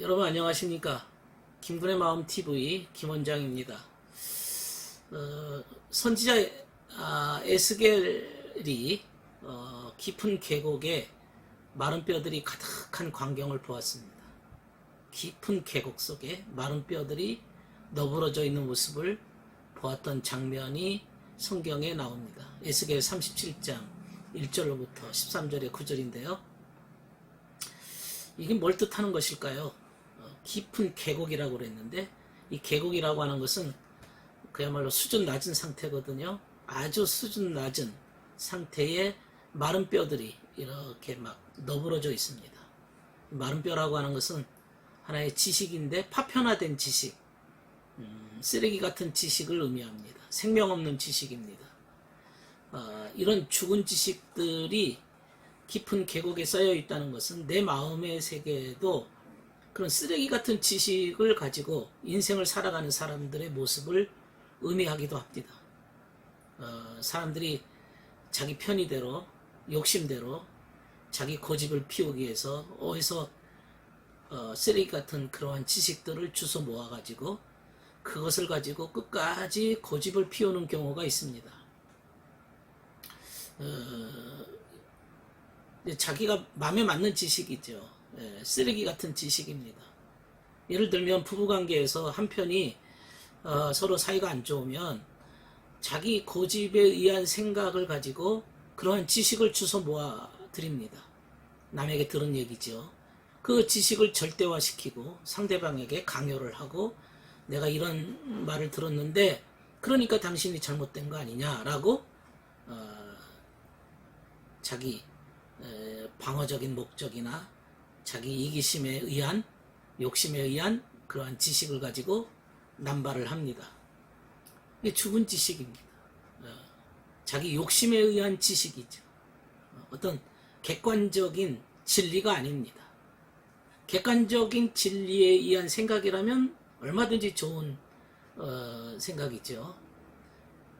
여러분 안녕하십니까? 김군의 마음 TV 김원장입니다. 선지자 에스겔이 깊은 계곡에 마른 뼈들이 가득한 광경을 보았습니다. 깊은 계곡 속에 마른 뼈들이 너부러져 있는 모습을 보았던 장면이 성경에 나옵니다. 에스겔 37장 1절로부터 13절의 9절인데요. 이게 뭘 뜻하는 것일까요? 깊은 계곡이라고 그랬는데 이 계곡이라고 하는 것은 그야말로 수준 낮은 상태거든요. 아주 수준 낮은 상태에 마른 뼈들이 이렇게 막 너부러져 있습니다. 마른 뼈라고 하는 것은 하나의 지식인데 파편화된 지식, 쓰레기 같은 지식을 의미합니다. 생명 없는 지식입니다. 이런 죽은 지식들이 깊은 계곡에 쌓여 있다는 것은 내 마음의 세계에도 그런 쓰레기 같은 지식을 가지고 인생을 살아가는 사람들의 모습을 의미하기도 합니다. 사람들이 자기 편의대로, 욕심대로 자기 고집을 피우기 위해서 어디서 쓰레기 같은 그러한 지식들을 주워 모아가지고 그것을 가지고 끝까지 고집을 피우는 경우가 있습니다. 자기가 마음에 맞는 지식이죠. 쓰레기 같은 지식입니다. 예를 들면 부부관계에서 한편이 서로 사이가 안 좋으면 자기 고집에 의한 생각을 가지고 그러한 지식을 주워 모아 드립니다. 남에게 들은 얘기죠. 그 지식을 절대화시키고 상대방에게 강요를 하고 내가 이런 말을 들었는데 그러니까 당신이 잘못된 거 아니냐라고 자기 방어적인 목적이나 자기 이기심에 의한 욕심에 의한 그러한 지식을 가지고 남발을 합니다. 이게 죽은 지식입니다. 자기 욕심에 의한 지식이죠. 어떤 객관적인 진리가 아닙니다. 객관적인 진리에 의한 생각이라면 얼마든지 좋은 생각이죠.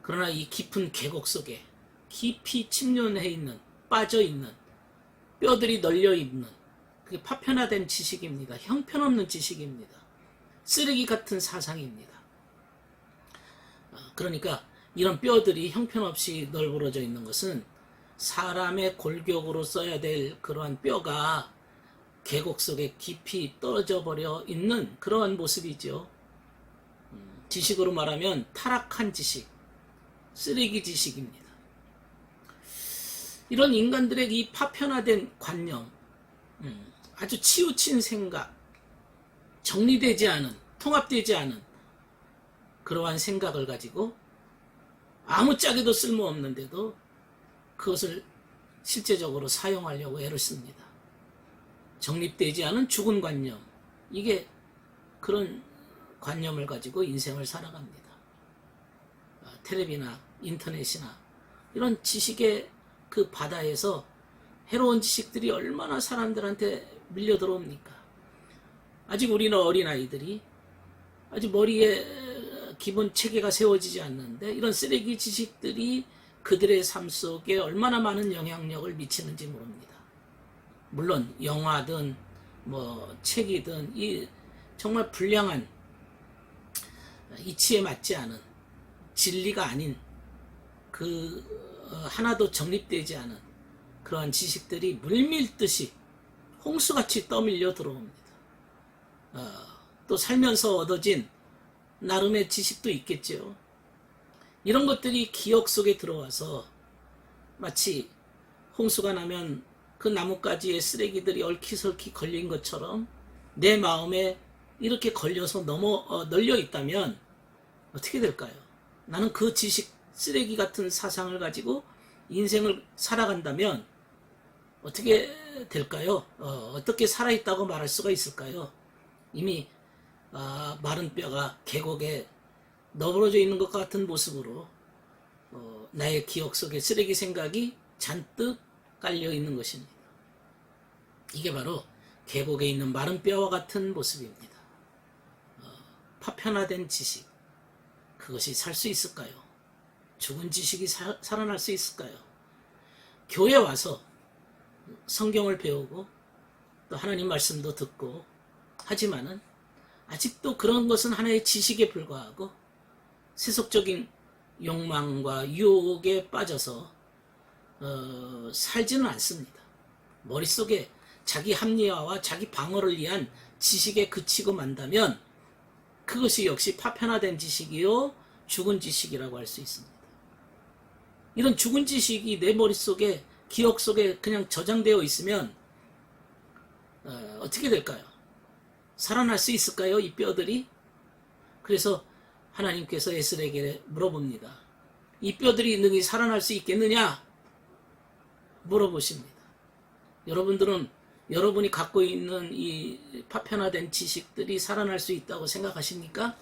그러나 이 깊은 계곡 속에 깊이 침륜해 있는, 빠져 있는, 뼈들이 널려 있는 그게 파편화된 지식입니다. 형편없는 지식입니다. 쓰레기 같은 사상입니다. 그러니까 이런 뼈들이 형편없이 널브러져 있는 것은 사람의 골격으로 써야 될 그러한 뼈가 계곡 속에 깊이 떨어져 버려 있는 그러한 모습이죠. 지식으로 말하면 타락한 지식, 쓰레기 지식입니다. 이런 인간들의 이 파편화된 관념, 아주 치우친 생각, 정리되지 않은, 통합되지 않은 그러한 생각을 가지고 아무짝에도 쓸모없는데도 그것을 실제적으로 사용하려고 애를 씁니다. 정립되지 않은 죽은 관념, 이게 그런 관념을 가지고 인생을 살아갑니다. 텔레비나 인터넷이나 이런 지식의 그 바다에서 해로운 지식들이 얼마나 사람들한테 밀려 들어옵니까? 아직 우리는 어린아이들이 아직 머리에 기본 체계가 세워지지 않는데 이런 쓰레기 지식들이 그들의 삶 속에 얼마나 많은 영향력을 미치는지 모릅니다. 물론 영화든 뭐 책이든 이 정말 불량한 이치에 맞지 않은 진리가 아닌 그 하나도 정립되지 않은 그러한 지식들이 물밀듯이 홍수같이 떠밀려 들어옵니다. 또 살면서 얻어진 나름의 지식도 있겠죠. 이런 것들이 기억 속에 들어와서 마치 홍수가 나면 그 나뭇가지에 쓰레기들이 얽히설키 걸린 것처럼 내 마음에 이렇게 걸려서 널려 있다면 어떻게 될까요? 나는 그 지식, 쓰레기 같은 사상을 가지고 인생을 살아간다면 어떻게 될까요? 어떻게 살아있다고 말할 수가 있을까요? 이미 마른 뼈가 계곡에 너부러져 있는 것 같은 모습으로 나의 기억 속에 쓰레기 생각이 잔뜩 깔려 있는 것입니다. 이게 바로 계곡에 있는 마른 뼈와 같은 모습입니다. 파편화된 지식, 그것이 살 수 있을까요? 죽은 지식이 살아날 수 있을까요? 교회 와서 성경을 배우고 또 하나님 말씀도 듣고 하지만은 아직도 그런 것은 하나의 지식에 불과하고 세속적인 욕망과 유혹에 빠져서 살지는 않습니다. 머릿속에 자기 합리화와 자기 방어를 위한 지식에 그치고 만다면 그것이 역시 파편화된 지식이요 죽은 지식이라고 할 수 있습니다. 이런 죽은 지식이 내 머릿속에 기억 속에 그냥 저장되어 있으면 어떻게 될까요? 살아날 수 있을까요? 이 뼈들이? 그래서 하나님께서 에스겔에게 물어봅니다. 이 뼈들이 능히 살아날 수 있겠느냐? 물어보십니다. 여러분들은 여러분이 갖고 있는 이 파편화된 지식들이 살아날 수 있다고 생각하십니까?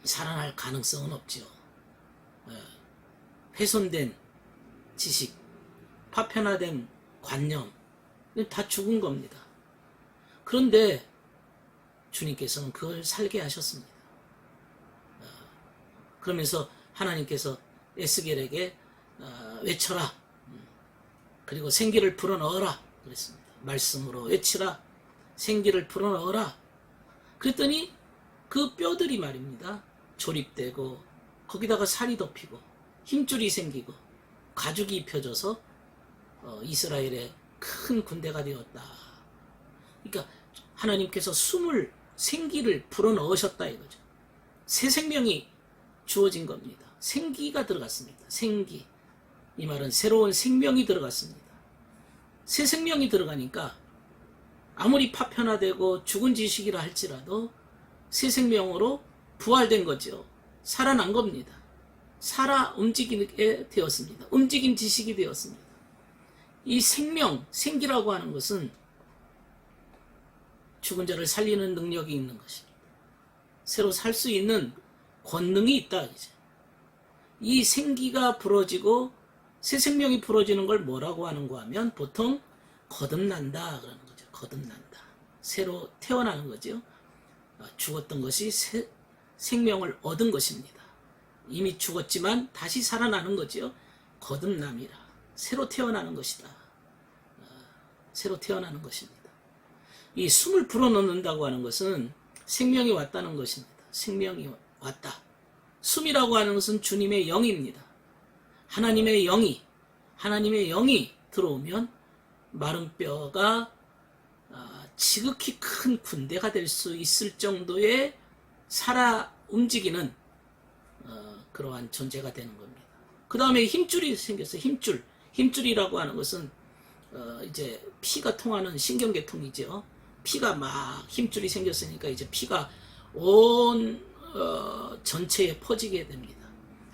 살아날 가능성은 없죠. 훼손된 지식, 파편화된 관념, 다 죽은 겁니다. 그런데 주님께서는 그걸 살게 하셨습니다. 그러면서 하나님께서 에스겔에게 외쳐라. 그리고 생기를 불어넣어라. 그랬습니다. 말씀으로 외치라. 생기를 불어넣어라. 그랬더니 그 뼈들이 말입니다. 조립되고 거기다가 살이 덮이고 힘줄이 생기고 가죽이 입혀져서 이스라엘의 큰 군대가 되었다. 그러니까 하나님께서 숨을 생기를 불어넣으셨다 이거죠. 새 생명이 주어진 겁니다. 생기가 들어갔습니다. 생기. 이 말은 새로운 생명이 들어갔습니다. 새 생명이 들어가니까 아무리 파편화되고 죽은 지식이라 할지라도 새 생명으로 부활된 거죠. 살아난 겁니다. 살아 움직이게 되었습니다. 움직임 지식이 되었습니다. 이 생명, 생기라고 하는 것은 죽은 자를 살리는 능력이 있는 것입니다. 새로 살 수 있는 권능이 있다. 이제. 이 생기가 부러지고 새 생명이 부러지는 걸 뭐라고 하는가 하면 보통 거듭난다 그러는 거죠. 거듭난다. 새로 태어나는 거죠. 죽었던 것이 생명을 얻은 것입니다. 이미 죽었지만 다시 살아나는 거죠. 거듭남이라. 새로 태어나는 것이다. 새로 태어나는 것입니다. 이 숨을 불어넣는다고 하는 것은 생명이 왔다는 것입니다. 생명이 왔다. 숨이라고 하는 것은 주님의 영입니다. 하나님의 영이 들어오면 마른 뼈가 지극히 큰 군대가 될 수 있을 정도의 살아 움직이는 그러한 존재가 되는 겁니다. 그 다음에 힘줄이 생겼어요. 힘줄이라고 하는 것은 이제 피가 통하는 신경계통이죠. 피가 막 힘줄이 생겼으니까 이제 피가 온 전체에 퍼지게 됩니다.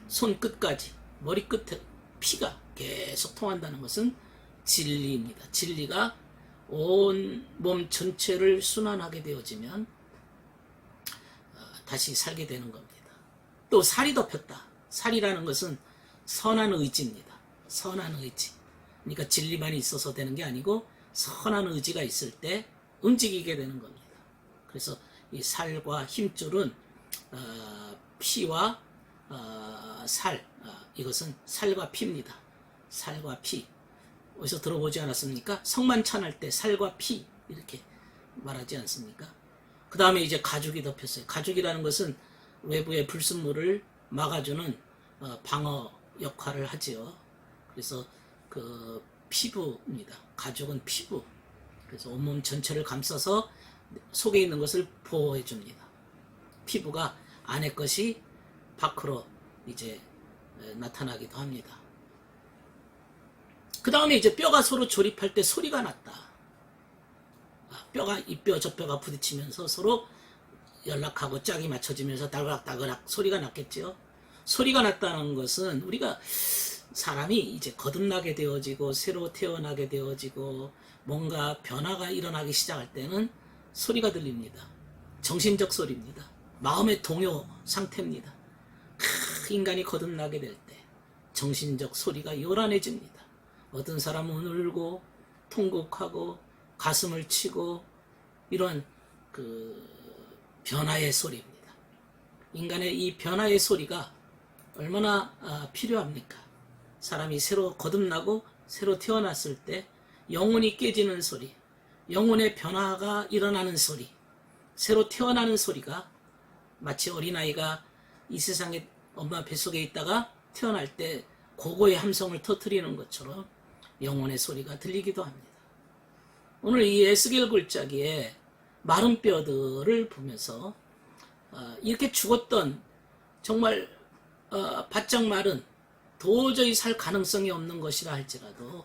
손끝까지 머리끝에 피가 계속 통한다는 것은 진리입니다. 진리가 온 몸 전체를 순환하게 되어지면 다시 살게 되는 겁니다. 또 살이 덮였다. 살이라는 것은 선한 의지입니다. 선한 의지. 그러니까 진리만 있어서 되는 게 아니고 선한 의지가 있을 때 움직이게 되는 겁니다. 그래서 이 살과 힘줄은 피와 살, 이것은 살과 피입니다. 살과 피. 어디서 들어보지 않았습니까? 성만찬할 때 살과 피 이렇게 말하지 않습니까? 그 다음에 이제 가죽이 덮였어요. 가죽이라는 것은 외부의 불순물을 막아주는 방어 역할을 하지요. 그래서 그 피부입니다. 가죽은 피부. 그래서 온몸 전체를 감싸서 속에 있는 것을 보호해 줍니다. 피부가 안의 것이 밖으로 이제 나타나기도 합니다. 그 다음에 이제 뼈가 서로 조립할 때 소리가 났다. 뼈가 이 뼈 저 뼈가 부딪히면서 서로 연락하고 짝이 맞춰지면서 다그락다그락 소리가 났겠죠. 소리가 났다는 것은 우리가 사람이 이제 거듭나게 되어지고 새로 태어나게 되어지고 뭔가 변화가 일어나기 시작할 때는 소리가 들립니다. 정신적 소리입니다. 마음의 동요 상태입니다. 인간이 거듭나게 될 때 정신적 소리가 요란해집니다. 어떤 사람은 울고 통곡하고 가슴을 치고 이러한 그 변화의 소리입니다. 인간의 이 변화의 소리가 얼마나 필요합니까? 사람이 새로 거듭나고 새로 태어났을 때 영혼이 깨지는 소리, 영혼의 변화가 일어나는 소리, 새로 태어나는 소리가 마치 어린아이가 이 세상에 엄마 뱃속에 있다가 태어날 때 고고의 함성을 터뜨리는 것처럼 영혼의 소리가 들리기도 합니다. 오늘 이 에스겔 골짜기에 마른 뼈들을 보면서 이렇게 죽었던 정말 바짝 마른 도저히 살 가능성이 없는 것이라 할지라도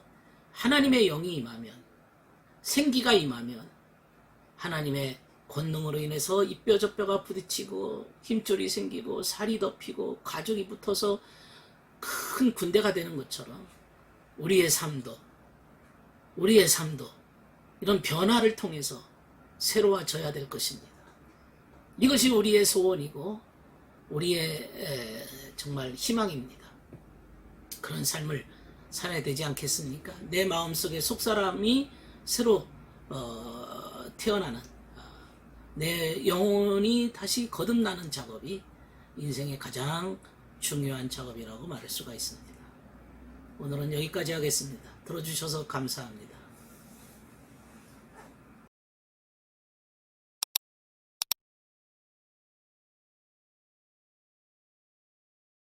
하나님의 영이 임하면, 생기가 임하면 하나님의 권능으로 인해서 이 뼈 저 뼈가 부딪히고 힘줄이 생기고 살이 덮이고 가죽이 붙어서 큰 군대가 되는 것처럼 우리의 삶도 이런 변화를 통해서 새로워져야 될 것입니다. 이것이 우리의 소원이고 우리의 정말 희망입니다. 그런 삶을 살아야 되지 않겠습니까? 내 마음속에 속사람이 새로 태어나는, 내 영혼이 다시 거듭나는 작업이 인생의 가장 중요한 작업이라고 말할 수가 있습니다. 오늘은 여기까지 하겠습니다. 들어주셔서 감사합니다.